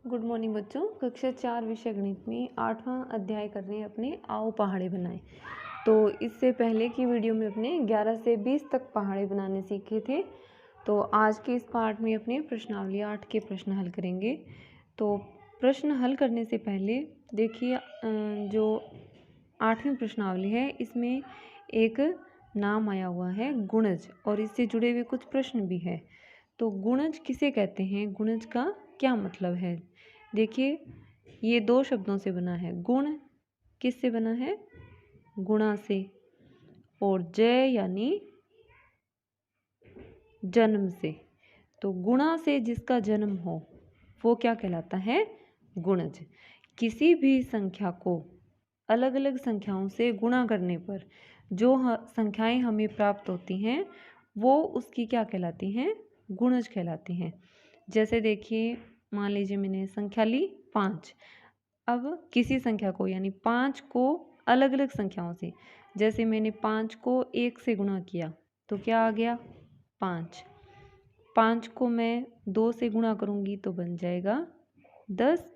Good morning बच्चों। कक्षा 4 विषय गणित में 8वां अध्याय कर रहे हैं अपने आओ पहाड़े बनाएं। तो इससे पहले की वीडियो में अपने 11 से 20 तक पहाड़े बनाने सीखे थे। तो आज के इस पार्ट में अपने प्रश्नावली 8 के प्रश्न हल करेंगे। तो प्रश्न हल करने से पहले देखिए, जो 8वीं प्रश्नावली है इसमें एक नाम आया हुआ है गुणज, और इससे जुड़े हुए कुछ प्रश्न भी है। तो गुणज किसे कहते हैं, गुणज का क्या मतलब है? देखिए, ये दो शब्दों से बना है। गुण किससे बना है? गुणा से, और जय यानी जन्म से। तो गुणा से जिसका जन्म हो वो क्या कहलाता है? गुणज। किसी भी संख्या को अलग अलग संख्याओं से गुणा करने पर जो संख्याएं हमें प्राप्त होती हैं वो उसकी क्या कहलाती हैं? गुणज कहलाती हैं। जैसे देखिए, मान लीजिए मैंने संख्या ली 5। अब किसी संख्या को यानी 5 को अलग अलग संख्याओं से, जैसे मैंने 5 को 1 से गुणा किया तो क्या आ गया? 5। 5 को मैं 2 से गुणा करूँगी तो बन जाएगा 10।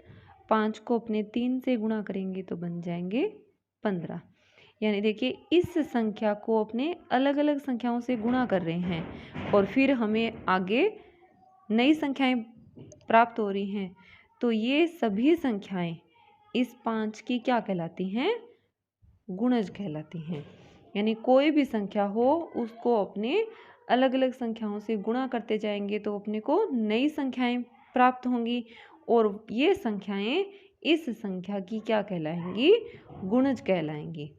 5 को अपने 3 से गुणा करेंगे तो बन जाएंगे 15। यानी देखिए, इस संख्या को अपने अलग अलग संख्याओं से गुणा कर रहे हैं और फिर हमें आगे नई संख्याएं प्राप्त हो रही हैं। तो ये सभी संख्याएं इस 5 की क्या कहलाती हैं? गुणज कहलाती हैं। यानी कोई भी संख्या हो उसको अपने अलग अलग संख्याओं से गुणा करते जाएंगे तो अपने को नई संख्याएं प्राप्त होंगी, और ये संख्याएं इस संख्या की क्या कहलाएंगी? गुणज कहलाएंगी।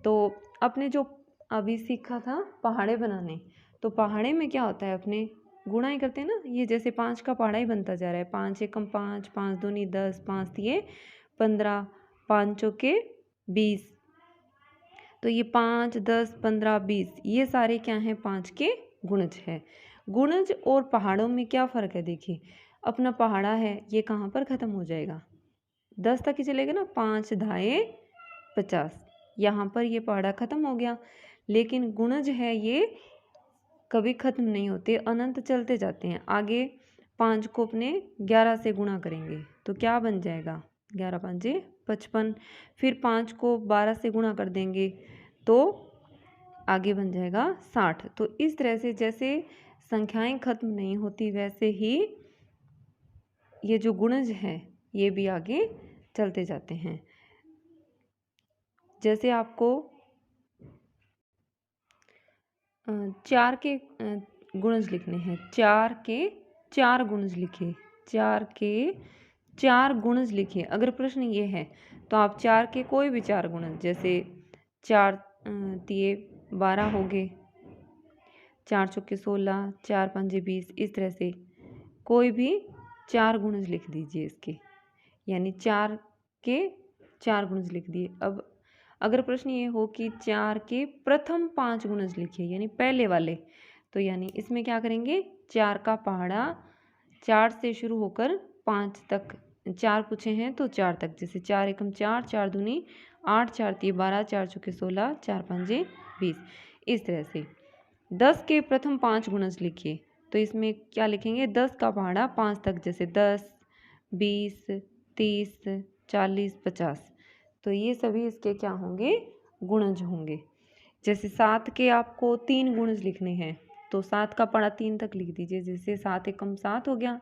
तो अपने जो अभी सीखा था पहाड़े बनाने, तो पहाड़े में क्या होता है, अपने गुणा ही करते हैं ना। ये जैसे 5 का पहाड़ा ही बनता जा रहा है। 5 एकम 5, 5 दूनी 10, 5 तिये 15, 5 चौके 20। तो ये 5, 10, 15, 20 ये सारे क्या हैं? 5 के गुणज है। गुणज और पहाड़ों में क्या फ़र्क है? देखिए, अपना पहाड़ा है ये कहाँ पर ख़त्म हो जाएगा? 10 तक ही चलेगा ना। 5 धाये 50, यहाँ पर ये पहाड़ा ख़त्म हो गया। लेकिन गुणज है ये कभी ख़त्म नहीं होते, अनंत चलते जाते हैं। आगे 5 को अपने 11 से गुणा करेंगे तो क्या बन जाएगा? 11 5 55। फिर 5 को 12 से गुणा कर देंगे तो आगे बन जाएगा 60। तो इस तरह से जैसे संख्याएं खत्म नहीं होती वैसे ही ये जो गुणज हैं ये भी आगे चलते जाते हैं। जैसे आपको 4 के गुणज लिखने हैं। 4 के 4 गुणज लिखे। 4 के 4 गुणज लिखे। अगर प्रश्न ये है तो आप 4 के कोई भी 4 गुणज, जैसे 4 तिये 12 हो गए, 4 चौके 16, 4 पंजे 20, इस तरह से कोई भी 4 गुणज लिख दीजिए इसके। यानी 4 के 4 गुणज लिख दिए। अब अगर प्रश्न ये हो कि 4 के प्रथम 5 गुणज लिखिए, यानी पहले वाले, तो यानी इसमें क्या करेंगे? 4 का पहाड़ा 4 से शुरू होकर 5 तक, 4 पूछे हैं तो 4 तक। जैसे 4 एकम 4, 4 दूनी 8, 4 तिये 12, 4 चौके 16, 4 पंजे 20, इस तरह से। 10 के प्रथम 5 गुणज लिखिए तो इसमें क्या लिखेंगे? 10 का पहाड़ा 5 तक, जैसे 10, 20, 30, 40, 50। तो ये सभी इसके क्या होंगे? गुणज होंगे। जैसे 7 के आपको 3 गुणज लिखने हैं तो 7 का पहाड़ा 3 तक लिख दीजिए। जैसे 7 एकम 7 हो गया,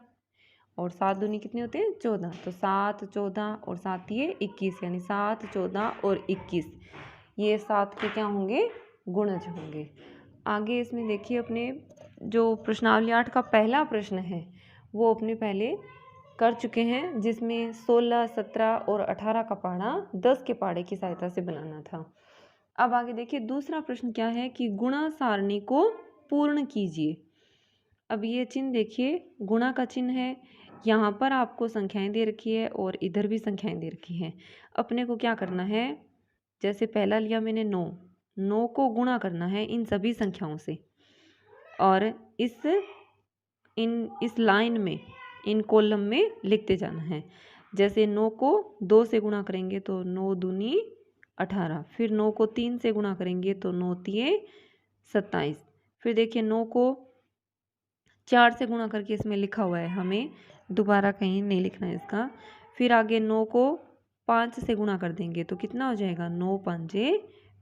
और 7 दूनी कितने होते हैं? 14। तो 7, 14 और 7 ये 21, यानी 7, 14 और 21 ये 7 के क्या होंगे? गुणज होंगे। आगे इसमें देखिए, अपने जो प्रश्नावली 8 का पहला प्रश्न है वो अपने पहले कर चुके हैं, जिसमें 16, 17 और 18 का पहाड़ा 10 के पहाड़े की सहायता से बनाना था। अब आगे देखिए, दूसरा प्रश्न क्या है कि गुणा सारणी को पूर्ण कीजिए। अब ये चिन्ह देखिए, गुणा का चिन्ह है। यहाँ पर आपको संख्याएं दे रखी है और इधर भी संख्याएं दे रखी हैं। अपने को क्या करना है? जैसे पहला लिया मैंने 9 को गुणा करना है इन सभी संख्याओं से, और इस लाइन में, इन कॉलम में लिखते जाना है। जैसे 9 को 2 से गुणा करेंगे तो 9 दूनी 18। फिर 9 को 3 से गुणा करेंगे तो 9 तिये 27। फिर देखिए 9 को 4 से गुणा करके इसमें लिखा हुआ है हमें दोबारा कहीं नहीं लिखना है इसका। फिर आगे 9 को 5 से गुणा कर देंगे तो कितना हो जाएगा, 9 पंजे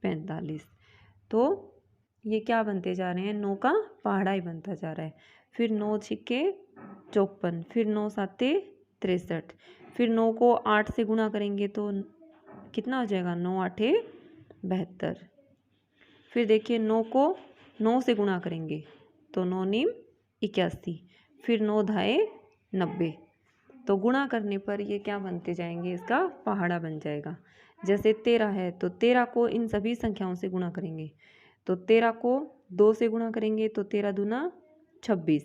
45। तो ये क्या बनते जा रहे हैं, 9 का पहाड़ा ही बनता जा रहा है। फिर 9 छिक्के 54, फिर 9 साते 63, फिर 9 को 8 से गुणा करेंगे तो कितना हो जाएगा, 9 आठे 72। फिर देखिए 9 को 9 से गुणा करेंगे तो 9 नीम 81, फिर 9 धाए 90। तो गुणा करने पर ये क्या बनते जाएंगे, इसका पहाड़ा बन जाएगा। जैसे 13 है तो 13 को इन सभी संख्याओं से गुणा करेंगे तो 13 को 2 से गुणा करेंगे तो 13 दूना 26,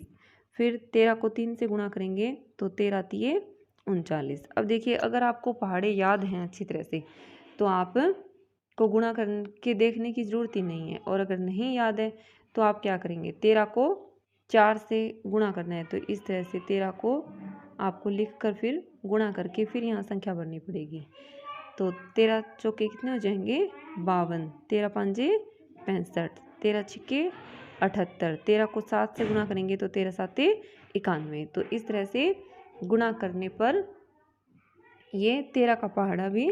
फिर 13 को 3 से गुणा करेंगे तो 13 तिये 39। अब देखिए अगर आपको पहाड़े याद हैं अच्छी तरह से तो आप को गुणा करके देखने की ज़रूरत ही नहीं है, और अगर नहीं याद है तो आप क्या करेंगे, 13 को 4 से गुणा करना है तो इस तरह से 13 को आपको लिख कर फिर गुणा करके फिर यहाँ संख्या भरनी पड़ेगी। तो 13 चौके कितने हो जाएंगे, 52, 13 पाँजे 65, 13 छिक्के 78, 13 को 7 से गुणा करेंगे तो 13 साते 91। तो इस तरह से गुणा करने पर ये 13 का पहाड़ा भी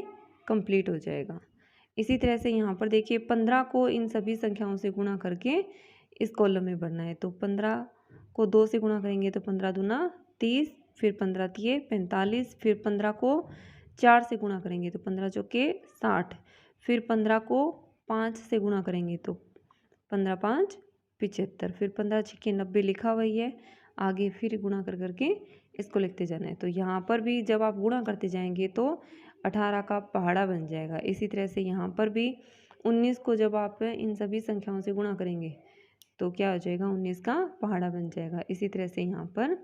कंप्लीट हो जाएगा। इसी तरह से यहाँ पर देखिए 15 को इन सभी संख्याओं से गुणा करके इस कॉलम में भरना है। तो 15 को 2 से गुणा करेंगे तो 15 दूना 30, फिर 15 तिये 45, फिर 15 को 4 से गुणा करेंगे तो 15 चौके 60, फिर 15 को 5 से गुणा करेंगे तो 15 5 75, फिर 15 छिक्के 90 लिखा हुआ ही है, आगे फिर गुणा कर करके इसको लिखते जाना है। तो यहाँ पर भी जब आप गुणा करते जाएंगे तो 18 का पहाड़ा बन जाएगा। इसी तरह से यहाँ पर भी 19 को जब आप इन सभी संख्याओं से गुणा करेंगे तो क्या हो जाएगा, 19 का पहाड़ा बन जाएगा। इसी तरह से यहाँ पर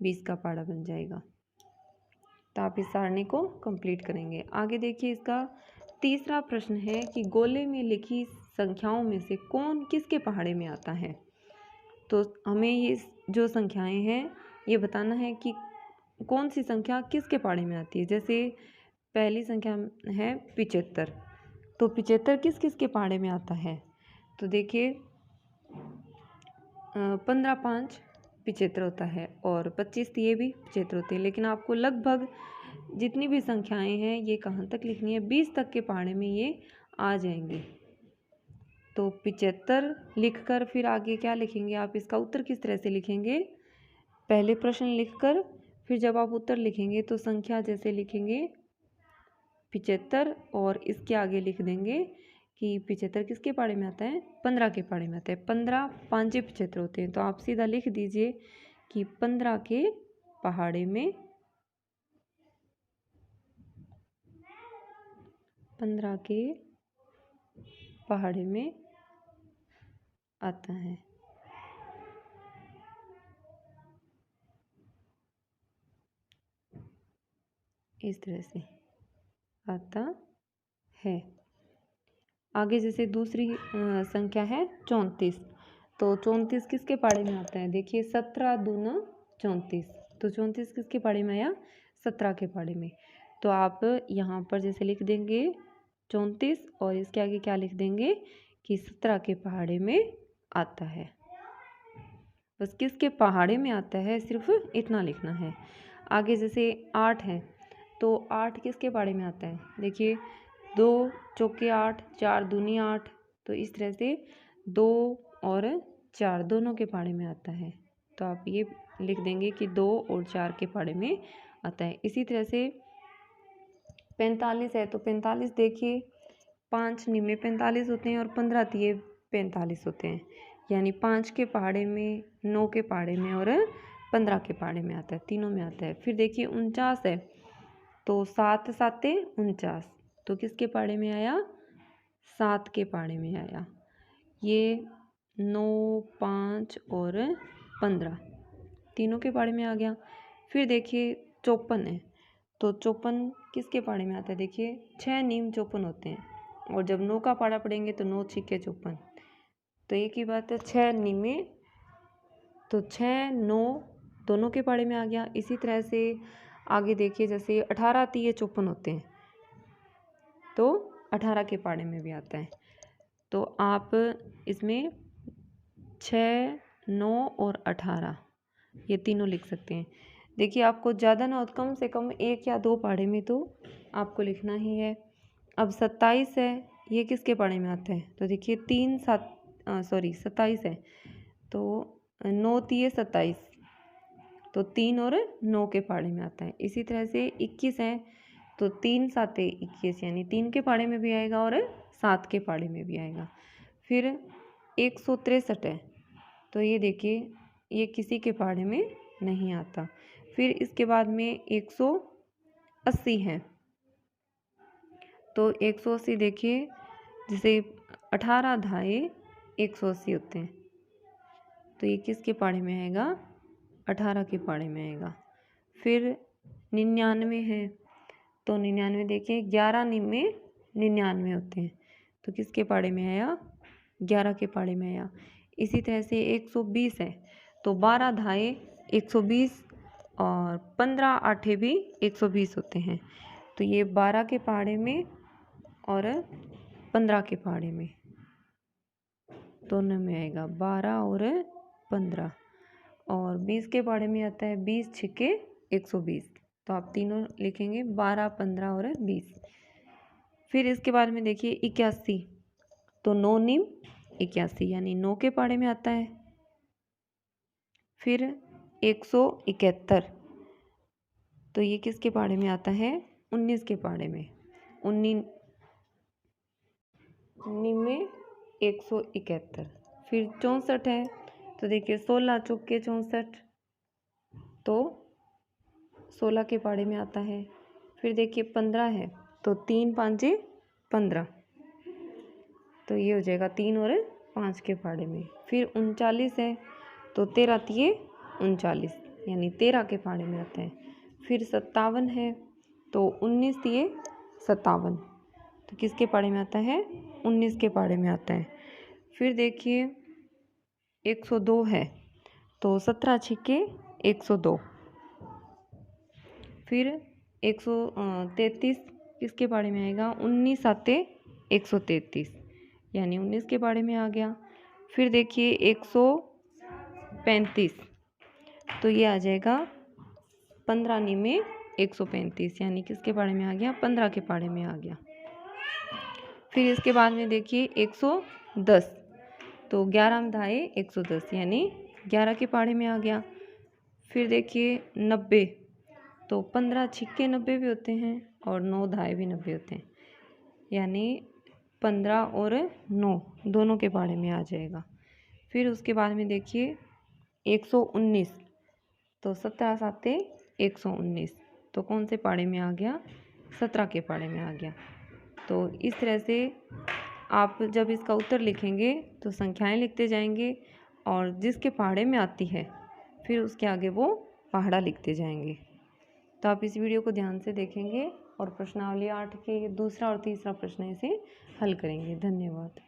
20 का पहाड़ा बन जाएगा। तो आप इस सारणी को कंप्लीट करेंगे। आगे देखिए इसका तीसरा प्रश्न है कि गोले में लिखी संख्याओं में से कौन किसके पहाड़े में आता है। तो हमें ये जो संख्याएं हैं ये बताना है कि कौन सी संख्या किसके पहाड़े में आती है। जैसे पहली संख्या है 75, तो 75 किस किस के पहाड़े में आता है। तो देखिए 15 5 75 होता है और 25 तिये भी 75 होते हैं, लेकिन आपको लगभग जितनी भी संख्याएं हैं ये कहाँ तक लिखनी है, 20 तक के पहाड़े में ये आ जाएंगे। तो 75 लिखकर फिर आगे क्या लिखेंगे आप, इसका उत्तर किस तरह से लिखेंगे, पहले प्रश्न लिखकर फिर जब आप उत्तर लिखेंगे तो संख्या जैसे लिखेंगे 75 और इसके आगे लिख देंगे कि 75 किसके पहाड़े में आता है, 15 के पहाड़े में आता है। 15 5 75 होते हैं, तो आप सीधा लिख दीजिए कि 15 के पहाड़े में 15 के पहाड़े में आता है। इस तरह से आता है। आगे जैसे दूसरी संख्या है 34, तो 34 किसके पहाड़े में आता है, देखिए 17 दूना 34, तो 34 किसके पहाड़े में आया, 17 के पहाड़े में। तो आप यहाँ पर जैसे लिख देंगे 34 और इसके आगे क्या लिख देंगे कि 17 के पहाड़े में आता है। बस किसके पहाड़े में आता है सिर्फ इतना लिखना है। आगे जैसे 8 है, तो 8 किसके पहाड़े में आता है, देखिए 2 चौके 8, 4 दूनी 8, तो इस तरह से 2 और 4 दोनों के पहाड़े में आता है। तो आप ये लिख देंगे कि 2 और 4 के पहाड़े में आता है। इसी तरह से 45 है, तो 45 देखिए 5 निमे 45 होते हैं और 15 तिये 45 होते हैं, यानी 5 के पहाड़े में, 9 के पहाड़े में और 15 के पहाड़े में आता है, तीनों में आता है। फिर देखिए 49 है, तो 7 साते 49, तो किसके पहाड़े में आया, 7 के पहाड़े में आया। ये 9 5 और 15 तीनों के पहाड़े में आ गया। फिर देखिए 54 है, तो 54 किसके पहाड़े में आता है, देखिए 6 नीम 54 होते हैं, और जब 9 का पहाड़ा पढ़ेंगे तो 9 छिक्के 54, तो एक ही बात है 6 नीमे, तो 6 9 दोनों के पहाड़े में आ गया। इसी तरह से आगे देखिए जैसे 18 तिये 54 होते हैं, तो 18 के पहाड़े में भी आता है। तो आप इसमें 6 9 और 18 ये तीनों लिख सकते हैं। देखिए आपको ज़्यादा ना हो तो कम से कम 1 या 2 पहाड़े में तो आपको लिखना ही है। अब 27 है, ये किसके पहाड़े में आता है? तो देखिए 27 है तो 9 तिये 27, तो 3 और 9 के पहाड़े में आता है। इसी तरह से 21 है तो 3 साते 21, यानी 3 के पहाड़े में भी आएगा और 7 के पहाड़े में भी आएगा। फिर 163 है तो ये देखिए ये किसी के पहाड़े में नहीं आता। फिर इसके बाद में 180 है तो 180 देखिए, जैसे 18 धाए 180 होते हैं तो ये किसके पहाड़े में आएगा? 18 के पहाड़े में आएगा। फिर 99 है तो 99 देखिए 11 निमे 99 होते हैं तो किसके पहाड़े में आया? 11 के पहाड़े में आया। इसी तरह से 120 है तो 12 धाए 120 और 15 आठे भी 120 होते हैं तो ये 12 के पहाड़े में और 15 के पहाड़े में दोनों में आएगा, 12 और 15। और 20 के पहाड़े में आता है 20 छिके 120, तो आप तीनों लिखेंगे 12, 15 और 20। फिर इसके बाद में देखिए 81 तो 9 निम 81, यानी 9 के पहाड़े में आता है। फिर 171 तो ये किसके पहाड़े में आता है? 19 के पहाड़े में। 19 में 171। फिर 64 है तो देखिए 16 चौके 64 तो 16 के पहाड़े में आता है। फिर देखिए 15 है तो 3 पाँचे 15, तो ये हो जाएगा 3 और 5 के पहाड़े में। फिर 39 है तो 13 तिये 39, यानी 13 के पहाड़े में आता है। फिर 57 है तो 19 तिये 57, तो किसके पहाड़े में आता है? 19 के पहाड़े में आता है। फिर देखिए 102 है तो 17 छिके 102। फिर 133 किसके पहाड़े में आएगा? 19 साते 133, यानी 19 के पहाड़े में आ गया। फिर देखिए 135 तो ये आ जाएगा 15 निमे 135, यानी किसके पहाड़े में आ गया? 15 के पहाड़े में आ गया। फिर इसके बाद में देखिए 110 तो 11 धाए 110, यानी 11 के पहाड़े में आ गया। फिर देखिए 90 तो 15 छिक्के 90 भी होते हैं और 9 धाए भी 90 होते हैं, यानी 15 और 9 दोनों के पहाड़े में आ जाएगा। फिर उसके बाद में देखिए 119 तो 17 साते 119, तो कौन से पहाड़े में आ गया? 17 के पहाड़े में आ गया। तो इस तरह से आप जब इसका उत्तर लिखेंगे तो संख्याएं लिखते जाएंगे और जिसके पहाड़े में आती है फिर उसके आगे वो पहाड़ा लिखते जाएंगे। तो आप इस वीडियो को ध्यान से देखेंगे और प्रश्नावली 8 के दूसरा और तीसरा प्रश्न इसे हल करेंगे। धन्यवाद।